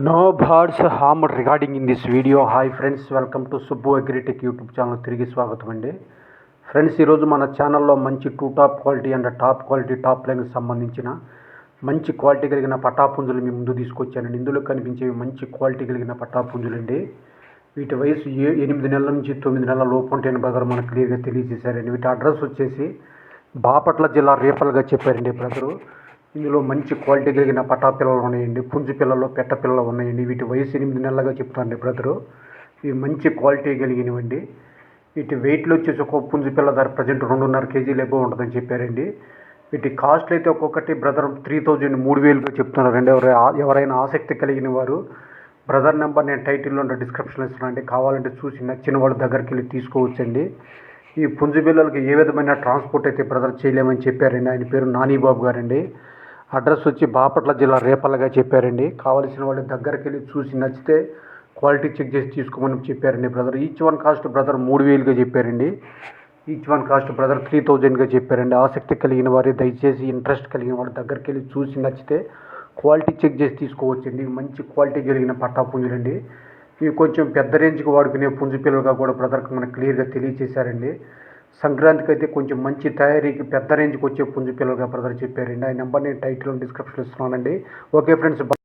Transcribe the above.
No birds harmed regarding in this video. Hi friends, welcome to Subbu Agritech YouTube channel తిరిగి స్వాగతం అండి. Friends, ఈరోజు మన ఛానల్లో మంచి top quality and top quality top లైన్కి సంబంధించిన మంచి క్వాలిటీ కలిగిన పటాపుంజులు మీ ముందు తీసుకొచ్చానండి. ఇందులో కనిపించేవి మంచి క్వాలిటీ కలిగిన పటాపుంజులండి. వీటి వయసు 8 నెలల నుంచి 9 నెలల లోపు ఉంటేనే బ్రదర్ మనకు క్లియర్గా తెలియజేశారండి. వీటి అడ్రస్ వచ్చేసి బాపట్ల జిల్లా రేపల్గా చెప్పారండి బ్రదరు. ఇందులో మంచి క్వాలిటీ కలిగిన పటా పిల్లలు ఉన్నాయండి, పుంజు పిల్లలు, పెట్ట పిల్లలు ఉన్నాయండి. వీటి వయసు 8 నెలలుగా చెప్తానండి బ్రదరు. ఇవి మంచి క్వాలిటీ కలిగినవండి. వీటి వెయిట్లో వచ్చేసి ఒక పుంజు పిల్ల ధర ప్రజెంట్ 2.5 కేజీలు ఎబో ఉంటుందని చెప్పారండి. వీటి కాస్ట్లు అయితే ఒక్కొక్కటి బ్రదర్ 3000 3,000గా చెప్తున్నారండి. ఎవరైనా ఆసక్తి కలిగిన వారు బ్రదర్ నెంబర్ నేను టైటిల్లో డిస్క్రిప్షన్లో ఇస్తున్నానండి. కావాలంటే చూసి నచ్చిన వాళ్ళ దగ్గరికి వెళ్ళి తీసుకోవచ్చండి. ఈ పుంజు పిల్లలకి ఏ విధమైన ట్రాన్స్పోర్ట్ అయితే బ్రదర్ చేయలేమని చెప్పారండి. ఆయన పేరు నానీబాబు గారండి. అడ్రస్ వచ్చి బాపట్ల జిల్లా రేపల్లగా చెప్పారండి. కావలసిన వాళ్ళ దగ్గరికి వెళ్ళి చూసి నచ్చితే క్వాలిటీ చెక్ చేసి తీసుకోమని చెప్పారండి brother. Each one cost brother 3,000గా చెప్పారండి. ఈచ్ వన్ కాస్ట్ బ్రదర్ 3,000గా చెప్పారండి. ఆసక్తి కలిగిన వారు దయచేసి ఇంట్రెస్ట్ కలిగిన వాళ్ళ దగ్గరికి వెళ్ళి చూసి నచ్చితే క్వాలిటీ చెక్ చేసి తీసుకోవచ్చండి. మంచి క్వాలిటీ కలిగిన పట్టా పుంజులండి. ఇవి కొంచెం పెద్ద రేంజ్కి వాడుకునే పుంజు పిల్లలుగా కూడా బ్రదర్కి మనకు క్లియర్గా తెలియజేశారండి. సంక్రాంతికి అయితే కొంచెం మంచి తయారీకి పెద్ద రేంజ్కి వచ్చే పుంజు పిల్లలుగా బ్రదర్ చెప్పారండి. ఆ నెంబర్ నేను టైటిల్ డిస్క్రిప్షన్లో ఇస్తున్నానండి. Okay friends.